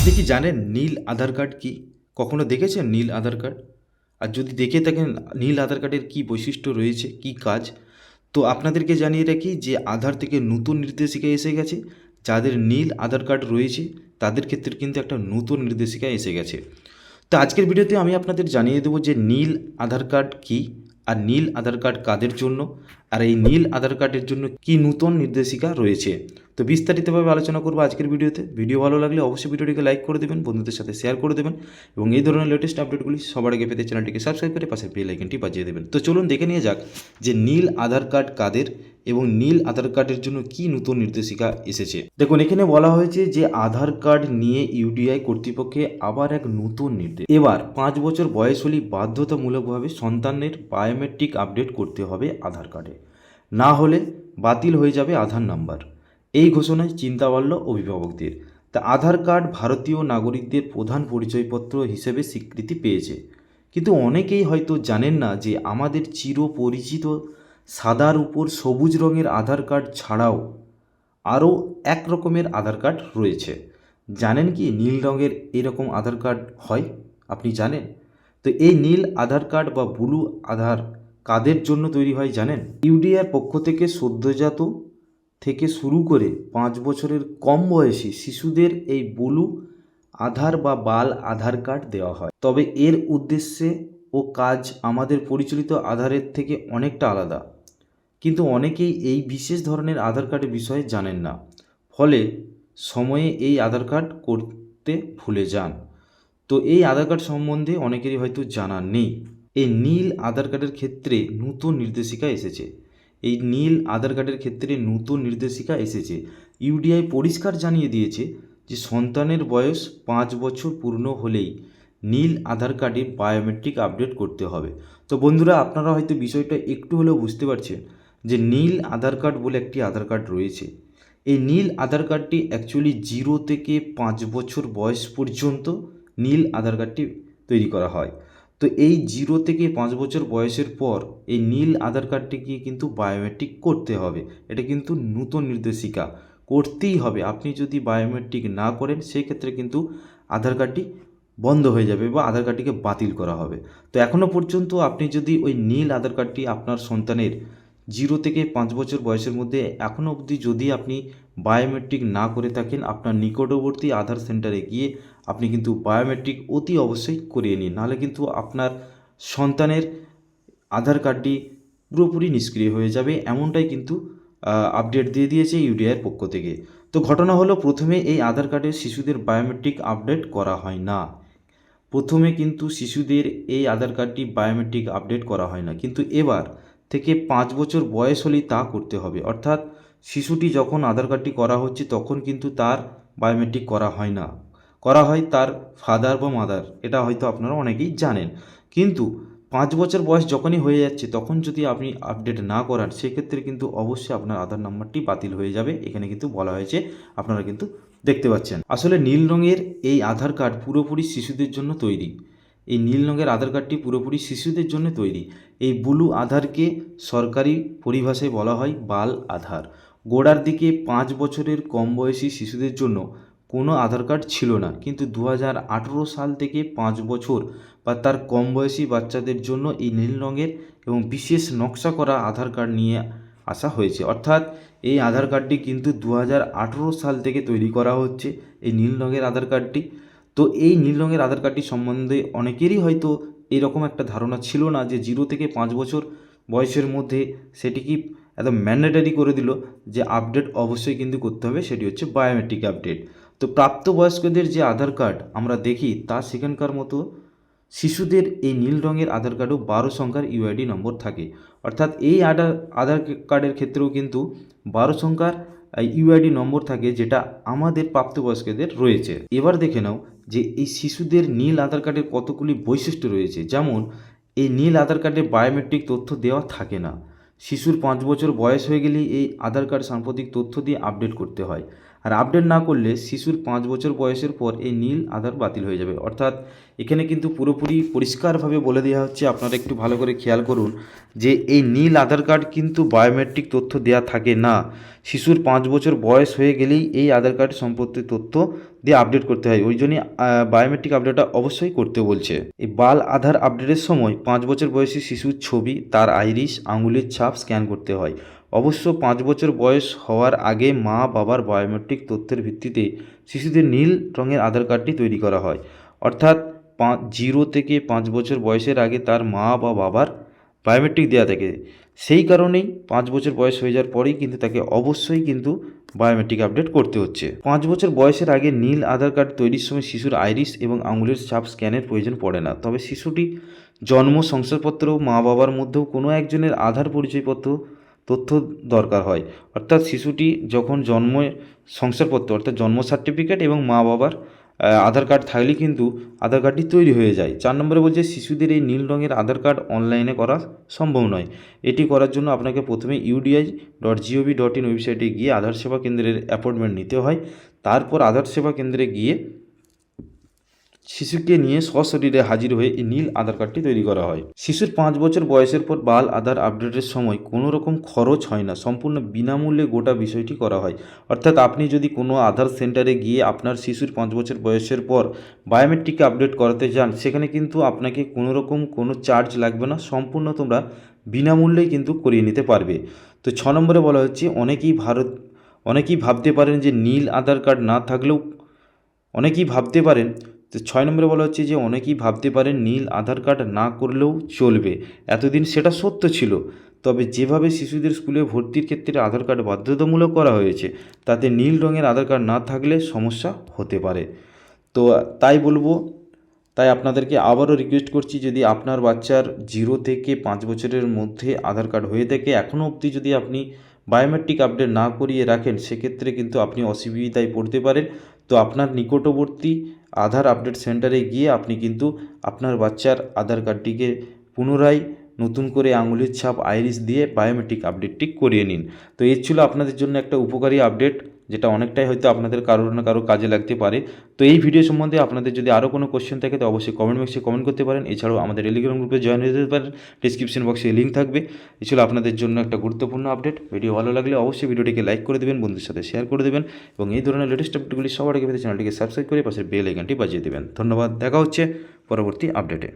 আপনি কি জানেন নীল আধার কার্ড কি? কখনো দেখেছেন নীল আধার কার্ড? আর যদি দেখে থাকেন নীল আধার কার্ডের কি বৈশিষ্ট্য রয়েছে, কি কাজ? তো আপনাদেরকে জানিয়ে রাখি যে আধার থেকে নতুন নির্দেশিকা এসে গেছে। যাদের নীল আধার কার্ড রয়েছে তাদের ক্ষেত্রে কিন্তু একটা নতুন নির্দেশিকা এসে গেছে। তো আজকের ভিডিওতে আমি আপনাদের জানিয়ে দেবো যে নীল আধার কার্ড কী, আর নীল আধার কার্ড কাদের জন্য, আর এই নীল আধার কার্ডের জন্য কি নতুন নির্দেশিকা রয়েছে। তো বিস্তারিতভাবে আলোচনা করবো আজকের ভিডিওতে। ভিডিও ভালো লাগলে অবশ্যই ভিডিওটিকে লাইক করে দেবেন, বন্ধুদের সাথে শেয়ার করে দেবেন এবং এই ধরনের লেটেস্ট আপডেটগুলি সবার আগে পেতে চ্যানেলটিকে সাবস্ক্রাইব করে পাশের বেল আইকনটি বাজিয়ে দেবেন। তো চলুন দেখে নিয়ে যাক যে নীল আধার কার্ড কাদের এবং নীল আধার কার্ডের জন্য কি নতুন নির্দেশিকা এসেছে। দেখুন, এখানে বলা হয়েছে যে আধার কার্ড নিয়ে ইউডিআই কর্তৃপক্ষে আবার এক নতুন নির্দেশ। এবার 5 বছর বয়স হলেই বাধ্যতামূলকভাবে সন্তানের বায়োমেট্রিক আপডেট করতে হবে আধার কার্ডে, না হলে বাতিল হয়ে যাবে আধার নাম্বার। এই ঘোষণায় চিন্তা বাড়ল অভিভাবকদের। তা আধার কার্ড ভারতীয় নাগরিকদের প্রধান পরিচয়পত্র হিসেবে স্বীকৃতি পেয়েছে, কিন্তু অনেকেই হয়তো জানেন না যে আমাদের চিরপরিচিত সাদার উপর সবুজ রঙের আধার কার্ড ছাড়াও আরও এক রকমের আধার কার্ড রয়েছে। জানেন কি নীল রঙের এরকম আধার কার্ড হয়? আপনি জানেন? তো এই নীল আধার কার্ড বা ব্লু আধার কাদের জন্য তৈরি হয় জানেন? ইউডিআর পক্ষ থেকে সদ্যজাত থেকে শুরু করে 5 বছরের কম বয়সী শিশুদের এই ব্লু আধার বা বাল আধার কার্ড দেওয়া হয়। তবে এর উদ্দেশ্যে ও কাজ আমাদের পরিচালিত আধারের থেকে অনেকটা আলাদা, কিন্তু অনেকেই এই বিশেষ ধরনের আধার কার্ডের বিষয়ে জানেন না, ফলে সময়ে এই আধার কার্ড করতে ভুলে যান। তো এই আধার কার্ড সম্বন্ধে অনেকেরই হয়তো জানা নেই। এই নীল আধার কার্ডের ক্ষেত্রে নতুন নির্দেশিকা এসেছে। এই নীল আধার কার্ডের ক্ষেত্রে নতুন নির্দেশিকা এসেছে। ইউডিআই পরিষ্কার জানিয়ে দিয়েছে যে সন্তানের বয়স 5 বছর পূর্ণ হলেই নীল আধার কার্ডে বায়োমেট্রিক আপডেট করতে হবে। তো বন্ধুরা, আপনারা হয়তো বিষয়টা একটু হলেও বুঝতে পারছেন যে নীল আধার কার্ড বলে একটি আধার কার্ড রয়েছে। এই নীল আধার কার্ডটি অ্যাকচুয়ালি 0 থেকে 5 বছর বয়স পর্যন্ত নীল আধার কার্ডটি তৈরি করা হয়। তো এই 0 থেকে 5 বছর বয়সের পর এই নীল আধার কার্ডটিকে কিন্তু বায়োমেট্রিক করতে হবে। এটা কিন্তু নতুন নির্দেশিকা, করতেই হবে। আপনি যদি বায়োমেট্রিক না করেন সেক্ষেত্রে কিন্তু আধার কার্ডটি বন্ধ হয়ে যাবে বা আধার কার্ডটিকে বাতিল করা হবে। তো এখনও পর্যন্ত আপনি যদি ওই নীল আধার কার্ডটি আপনার সন্তানের 0 থেকে 5 বছর বয়সের মধ্যে এখনও অবধি যদি আপনি বায়োমেট্রিক না করে থাকেন, আপনার নিকটবর্তী আধার সেন্টারে গিয়ে আপনি কিন্তু বায়োমেট্রিক অতি অবশ্যই করিয়ে নিন, নাহলে কিন্তু আপনার সন্তানের আধার কার্ডটি পুরোপুরি নিষ্ক্রিয় হয়ে যাবে। এমনটাই কিন্তু আপডেট দিয়ে দিয়েছে ইউডিআইয়ের পক্ষ থেকে। তো ঘটনা হলো, প্রথমে এই আধার কার্ডে শিশুদের বায়োমেট্রিক আপডেট করা হয় না। প্রথমে কিন্তু শিশুদের এই আধার কার্ডটি বায়োমেট্রিক আপডেট করা হয় না, কিন্তু এবার থেকে 5 বছর বয়স হলেই তা করতে হবে। অর্থাৎ শিশুটি যখন আধার কার্ডটি করা হচ্ছে তখন কিন্তু তার বায়োমেট্রিক করা হয় না, করা হয় তার ফাদার বা মাদার। এটা হয়তো আপনারা অনেকেই জানেন। কিন্তু 5 বছর বয়স যখনই হয়ে যাচ্ছে তখন যদি আপনি আপডেট না করান সেক্ষেত্রে কিন্তু অবশ্যই আপনার আধার নাম্বারটি বাতিল হয়ে যাবে। এখানে কিন্তু বলা হয়েছে, আপনারা কিন্তু দেখতে পাচ্ছেন। আসলে নীল রঙের এই আধার কার্ড পুরোপুরি শিশুদের জন্য তৈরি। এই নীল রঙের আধার কার্ডটি পুরোপুরি শিশুদের জন্য তৈরি। এই ব্লু আধারকে সরকারি পরিভাষায় বলা হয় বাল আধার। গোড়ার দিকে 5 বছরের কম বয়সী শিশুদের জন্য কোনো আধার কার্ড ছিল না, কিন্তু 2018 সাল থেকে 5 বছর বা তার কম বয়সী বাচ্চাদের জন্য এই নীল রঙের এবং বিশেষ নকশা করা আধার কার্ড নিয়ে আসা হয়েছে। অর্থাৎ এই আধার কার্ডটি কিন্তু 2018 সাল থেকে তৈরি করা হচ্ছে, এই নীল রঙের আধার কার্ডটি। তো এই নীল রঙের আধার কার্ডটি সম্বন্ধে অনেকেরই হয়তো এরকম একটা ধারণা ছিল না যে 0 থেকে 5 বছর বয়সের মধ্যে সেটি কি একদম ম্যান্ডেটারি করে দিল যে আপডেট অবশ্যই কিন্তু করতে হবে, সেটি হচ্ছে বায়োমেট্রিক আপডেট। তো প্রাপ্তবয়স্কদের যে আধার কার্ড আমরা দেখি তা সেখানকার মতো শিশুদের এই নীল রঙের আধার কার্ডও 12 সংখ্যার ইউআইডি নম্বর থাকে। অর্থাৎ এই আধার কার্ডের ক্ষেত্রেও কিন্তু 12 সংখ্যার ইউআইডি নম্বর থাকে, যেটা আমাদের প্রাপ্তবয়স্কদের রয়েছে। এবার দেখে নাও যে এই শিশুদের নীল আধার কার্ডের কতগুলি বৈশিষ্ট্য রয়েছে। যেমন এই নীল আধার কার্ডে বায়োমেট্রিক তথ্য দেওয়া থাকে না। শিশুর 5 বছর বয়স হয়ে গেলেই এই আধার কার্ড সাম্প্রতিক তথ্য দিয়ে আপডেট করতে হয়। আর আপডেট না করলে শিশুর 5 বছর বয়সের পর এই নীল আধার বাতিল হয়ে যাবে। অর্থাৎ এখানে কিন্তু পুরোপুরি পরিষ্কারভাবে বলে দেওয়া হচ্ছে, আপনারা একটু ভালো করে খেয়াল করুন যে এই নীল আধার কার্ড কিন্তু বায়োমেট্রিক তথ্য দেওয়া থাকে না। শিশুর 5 বছর বয়স হয়ে গেলেই এই আধার কার্ড সম্পর্কিত তথ্য দিয়ে আপডেট করতে হয়। ওই জন্যই বায়োমেট্রিক আপডেটটা অবশ্যই করতে বলছে। এই বাল আধার আপডেটের সময় 5 বছর বয়সী শিশুর ছবি, তার আইরিশ, আঙুলের ছাপ স্ক্যান করতে হয়। অবশ্য 5 বছর বয়স হওয়ার আগে মা বাবার বায়োমেট্রিক তথ্যের ভিত্তিতে শিশুদের নীল রঙের আধার কার্ডটি তৈরি করা হয়। অর্থাৎ 0 থেকে 5 বছর বয়সের আগে তার মা বা বাবার বায়োমেট্রিক দেওয়া থাকে। সেই কারণেই 5 বছর বয়স হয়ে যাওয়ার পরেই কিন্তু তাকে অবশ্যই কিন্তু বায়োমেট্রিক আপডেট করতে হচ্ছে। 5 বছর বয়সের আগে নীল আধার কার্ড তৈরির সময় শিশুর আইরিশ এবং আঙুলের ছাপ স্ক্যানের প্রয়োজন পড়ে না। তবে শিশুটি জন্ম শংসাপত্র, মা বাবার মধ্যেও কোনো একজনের আধার পরিচয়পত্র তথ্য দরকার হয়। অর্থাৎ শিশুটি যখন জন্মের শংসাপত্র অর্থাৎ জন্ম সার্টিফিকেট এবং মা বাবার আধার কার্ড থাকলে কিন্তু আধার কার্ডটি তৈরি হয়ে যায়। 4 নম্বরে বলছে শিশুদের এই নীল রঙের আধার কার্ড অনলাইনে করা সম্ভব নয়। এটি করার জন্য আপনাকে প্রথমে UDI.gov.in ওয়েবসাইটে গিয়ে আধার সেবা কেন্দ্রের অ্যাপয়েন্টমেন্ট নিতে হয়। তারপর আধার সেবা কেন্দ্রে গিয়ে শিশুকে নিয়ে সশরীরে হাজির হয়ে এই নীল আধার কার্ডটি তৈরি করা হয়। শিশুর 5 বছর বয়সের পর বাল আধার আপডেটের সময় কোনো রকম খরচ হয় না, সম্পূর্ণ বিনামূল্যে গোটা বিষয়টি করা হয়। অর্থাৎ আপনি যদি কোনো আধার সেন্টারে গিয়ে আপনার শিশুর 5 বছর বয়সের পর বায়োমেট্রিক আপডেট করাতে যান, সেখানে কিন্তু আপনাকে কোনো রকম কোনো চার্জ লাগবে না, সম্পূর্ণ তোমরা বিনামূল্যেই কিন্তু করিয়ে নিতে পারবে। তো 6 নম্বরে বলা হচ্ছে অনেকেই ভাবতে পারেন যে নীল আধার কার্ড না থাকলেও তো 6 নম্বরে বলা হচ্ছে যে অনেকেই ভাবতে পারেন নীল আধার কার্ড না করলেও চলবে। এতদিন সেটা সত্য ছিল, তবে যেভাবে শিশুদের স্কুলে ভর্তির ক্ষেত্রে আধার কার্ড বাধ্যতামূলক করা হয়েছে, তাতে নীল রঙের আধার কার্ড না থাকলে সমস্যা হতে পারে। তো তাই আপনাদেরকে আবারও রিকোয়েস্ট করছি, যদি আপনার বাচ্চার 0 থেকে 5 বছরের মধ্যে আধার কার্ড হয়ে থাকে, এখনও অবধি যদি আপনি বায়োমেট্রিক আপডেট না করিয়ে রাখেন, সেক্ষেত্রে কিন্তু আপনি অসুবিধায় পড়তে পারেন। তো আপনার নিকটবর্তী আধার আপডেট সেন্টারে গিয়ে আপনি কিন্তু আপনার বাচ্চার আধার কার্ডটিকে পুনরায় নতুন করে আঙুলের ছাপ, আইরিশ দিয়ে বায়োমেট্রিক আপডেটটি করিয়ে নিন। তো এই ছিল আপনাদের জন্য একটা উপকারী আপডেট, যেটা অনেকটাই হয়তো আপনাদের কারোর না কারো কাজে লাগতে পারে। তো এই ভিডিও সম্বন্ধে আপনাদের যদি আরও কোনো কোশ্চেন থাকে তো অবশ্যই কমেন্ট বক্সে কমেন্ট করতে পারেন। এছাড়াও আমাদের টেলিগ্রাম গ্রুপে জয়েন হয়ে যেতে পারেন, ডিসক্রিপশন বক্সে লিঙ্ক থাকবে। এই ছিল আপনাদের জন্য একটা গুরুত্বপূর্ণ আপডেট। ভিডিও ভালো লাগলে অবশ্যই ভিডিওটিকে লাইক করে দেবেন, বন্ধুদের সাথে শেয়ার করে দেবেন এবং এই ধরনের লেটেস্ট আপডেটগুলি সবার আগে পেতে চ্যানেলটিকে সাবস্ক্রাইব করে পাশের বেল আইকনটি বাজিয়ে দেবেন। ধন্যবাদ, দেখা হচ্ছে পরবর্তী আপডেটে।